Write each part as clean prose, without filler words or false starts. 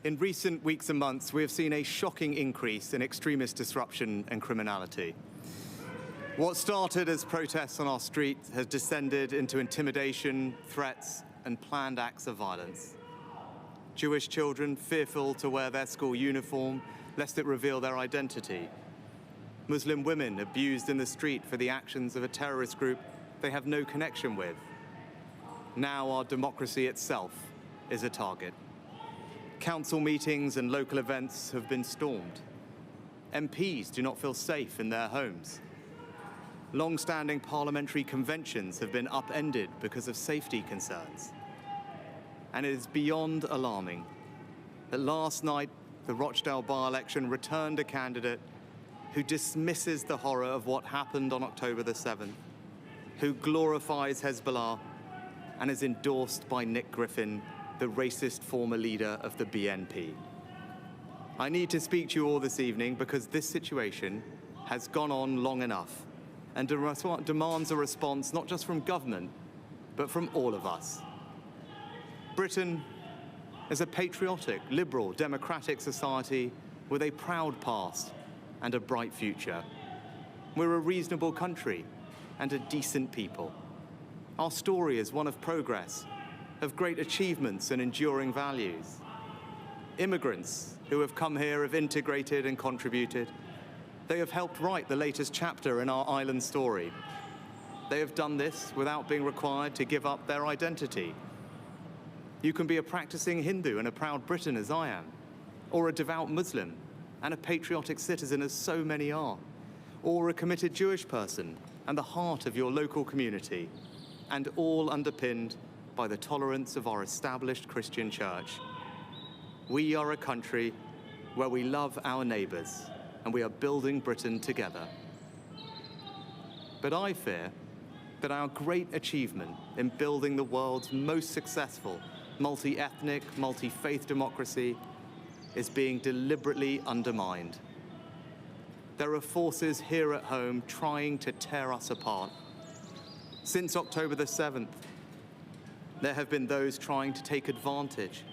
In recent weeks and months, we have seen a shocking increase in extremist disruption and criminality. What started as protests on our streets has descended into intimidation, threats, and planned acts of violence. Jewish children fearful to wear their school uniform lest it reveal their identity. Muslim women abused in the street for the actions of a terrorist group they have no connection with. Now our democracy itself is a target. Council meetings and local events have been stormed. MPs do not feel safe in their homes. Long-standing parliamentary conventions have been upended because of safety concerns. And it is beyond alarming that last night the Rochdale by-election returned a candidate who dismisses the horror of what happened on October the 7th, who glorifies Hezbollah and is endorsed by Nick Griffin, the racist former leader of the BNP. I need to speak to you all this evening because this situation has gone on long enough and demands a response not just from government, but from all of us. Britain is a patriotic, liberal, democratic society with a proud past and a bright future. We're a reasonable country and a decent people. Our story is one of progress, of great achievements and enduring values. Immigrants who have come here have integrated and contributed. They have helped write the latest chapter in our island story. They have done this without being required to give up their identity. You can be a practicing Hindu and a proud Briton as I am, or a devout Muslim and a patriotic citizen as so many are, or a committed Jewish person and the heart of your local community, and all underpinned by the tolerance of our established Christian church. We are a country where we love our neighbours and we are building Britain together. But I fear that our great achievement in building the world's most successful multi-ethnic, multi-faith democracy is being deliberately undermined. There are forces here at home trying to tear us apart. Since October the 7th, there have been those trying to take advantage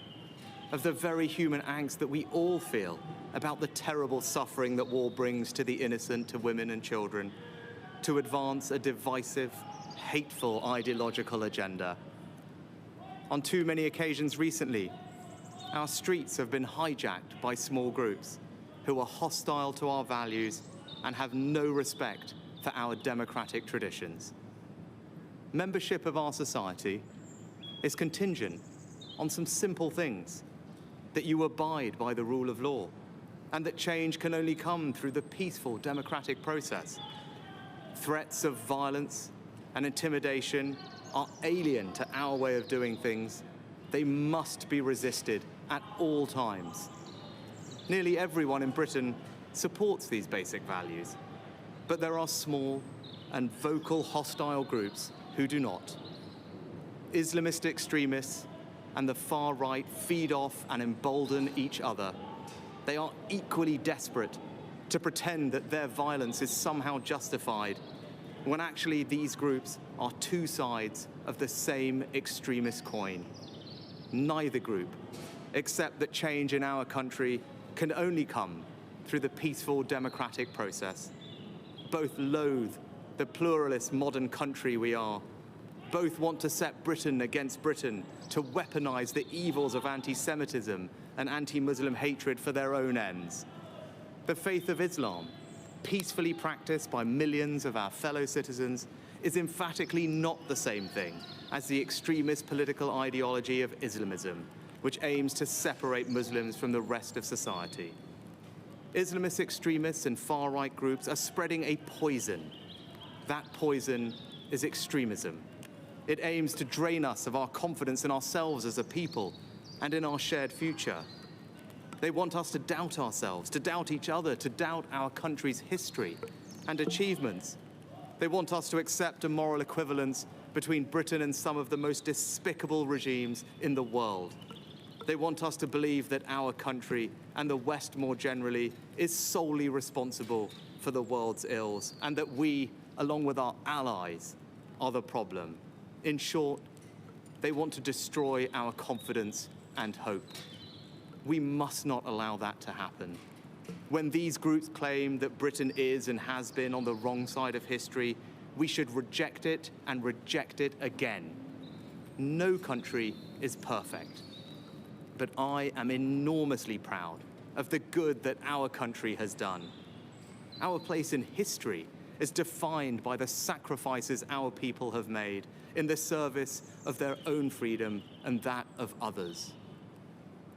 of the very human angst that we all feel about the terrible suffering that war brings to the innocent, to women and children, to advance a divisive, hateful ideological agenda. On too many occasions recently, our streets have been hijacked by small groups who are hostile to our values and have no respect for our democratic traditions. Membership of our society is contingent on some simple things: that you abide by the rule of law, and that change can only come through the peaceful democratic process. Threats of violence and intimidation are alien to our way of doing things. They must be resisted at all times. Nearly everyone in Britain supports these basic values, but there are small and vocal hostile groups who do not. Islamist extremists and the far right feed off and embolden each other. They are equally desperate to pretend that their violence is somehow justified, when actually these groups are two sides of the same extremist coin. Neither group accept that change in our country can only come through the peaceful democratic process. Both loathe the pluralist modern country we are. Both want to set Britain against Britain, to weaponize the evils of anti-Semitism and anti-Muslim hatred for their own ends. The faith of Islam, peacefully practiced by millions of our fellow citizens, is emphatically not the same thing as the extremist political ideology of Islamism, which aims to separate Muslims from the rest of society. Islamist extremists and far-right groups are spreading a poison. That poison is extremism. It aims to drain us of our confidence in ourselves as a people and in our shared future. They want us to doubt ourselves, to doubt each other, to doubt our country's history and achievements. They want us to accept a moral equivalence between Britain and some of the most despicable regimes in the world. They want us to believe that our country, and the West more generally, is solely responsible for the world's ills, and that we, along with our allies, are the problem. In short, they want to destroy our confidence and hope. We must not allow that to happen. When these groups claim that Britain is and has been on the wrong side of history, we should reject it and reject it again. No country is perfect, but I am enormously proud of the good that our country has done. Our place in history is defined by the sacrifices our people have made in the service of their own freedom and that of others.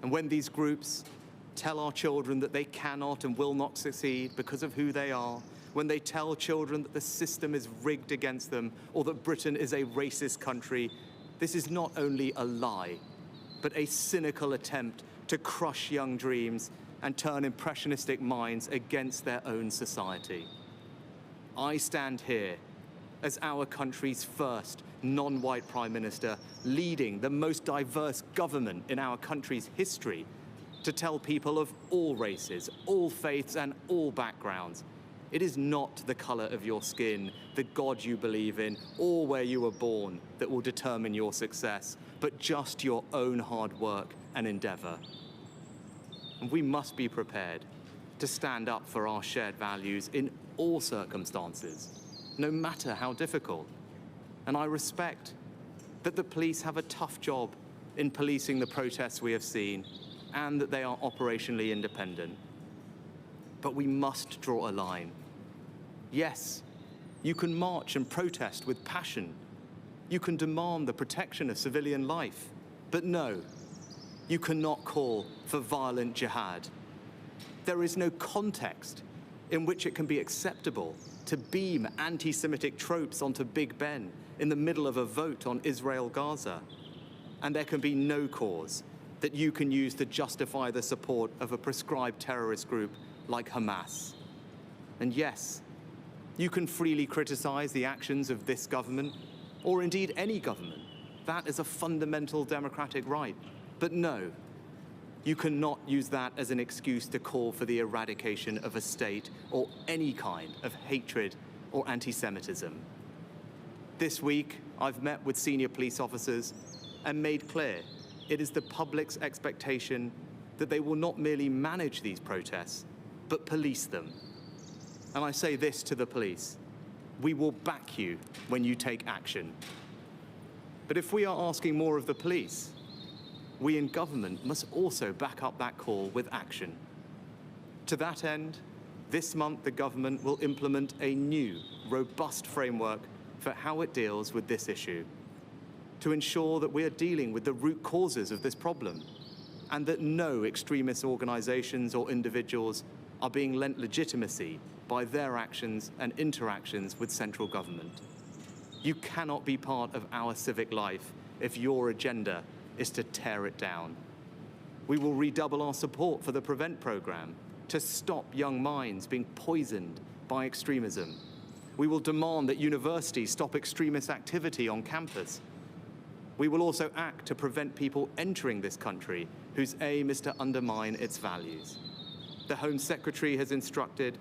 And when these groups tell our children that they cannot and will not succeed because of who they are, when they tell children that the system is rigged against them or that Britain is a racist country, this is not only a lie, but a cynical attempt to crush young dreams and turn impressionistic minds against their own society. I stand here as our country's first non-white Prime Minister, leading the most diverse government in our country's history, to tell people of all races, all faiths, and all backgrounds, it is not the colour of your skin, the God you believe in, or where you were born that will determine your success, but just your own hard work and endeavour. And we must be prepared to stand up for our shared values in all circumstances, no matter how difficult. And I respect that the police have a tough job in policing the protests we have seen, and that they are operationally independent. But we must draw a line. Yes, you can march and protest with passion. You can demand the protection of civilian life. But no, you cannot call for violent jihad. There is no context in which it can be acceptable to beam anti-Semitic tropes onto Big Ben in the middle of a vote on Israel-Gaza. And there can be no cause that you can use to justify the support of a prescribed terrorist group like Hamas. And yes, you can freely criticize the actions of this government, or indeed any government. That is a fundamental democratic right. But no, you cannot use that as an excuse to call for the eradication of a state or any kind of hatred or anti-Semitism. This week, I've met with senior police officers and made clear it is the public's expectation that they will not merely manage these protests, but police them. And I say this to the police: we will back you when you take action. But if we are asking more of the police, we in government must also back up that call with action. To that end, this month the government will implement a new, robust framework for how it deals with this issue, to ensure that we are dealing with the root causes of this problem, and that no extremist organizations or individuals are being lent legitimacy by their actions and interactions with central government. You cannot be part of our civic life if your agenda is to tear it down. We will redouble our support for the Prevent programme to stop young minds being poisoned by extremism. We will demand that universities stop extremist activity on campus. We will also act to prevent people entering this country whose aim is to undermine its values. The Home Secretary has instructed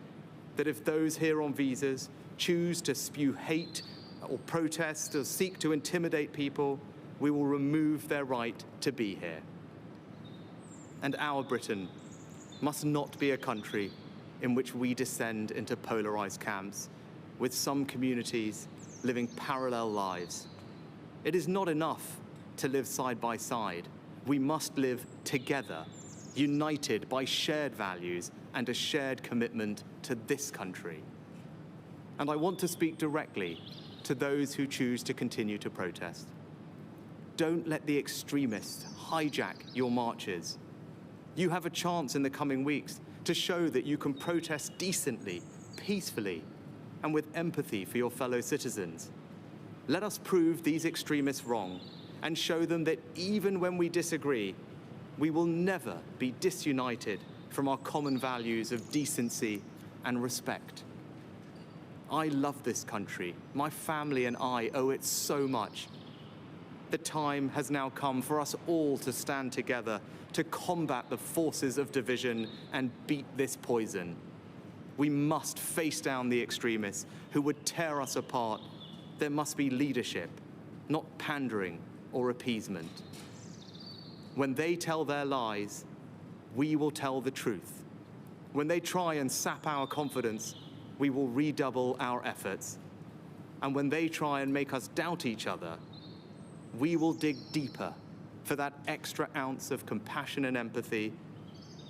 that if those here on visas choose to spew hate or protest or seek to intimidate people, we will remove their right to be here. And our Britain must not be a country in which we descend into polarized camps, with some communities living parallel lives. It is not enough to live side by side. We must live together, united by shared values and a shared commitment to this country. And I want to speak directly to those who choose to continue to protest. Don't let the extremists hijack your marches. You have a chance in the coming weeks to show that you can protest decently, peacefully, and with empathy for your fellow citizens. Let us prove these extremists wrong and show them that even when we disagree, we will never be disunited from our common values of decency and respect. I love this country. My family and I owe it so much. The time has now come for us all to stand together to combat the forces of division and beat this poison. We must face down the extremists who would tear us apart. There must be leadership, not pandering or appeasement. When they tell their lies, we will tell the truth. When they try and sap our confidence, we will redouble our efforts. And when they try and make us doubt each other, we will dig deeper for that extra ounce of compassion and empathy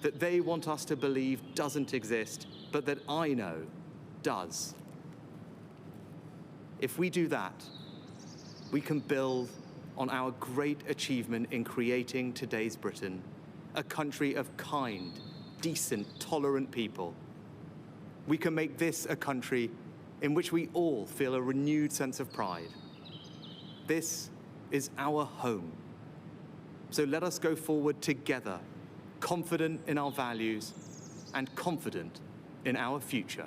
that they want us to believe doesn't exist, but that I know does. If we do that, we can build on our great achievement in creating today's Britain, a country of kind, decent, tolerant people. We can make this a country in which we all feel a renewed sense of pride. This is our home. So let us go forward together, confident in our values and confident in our future.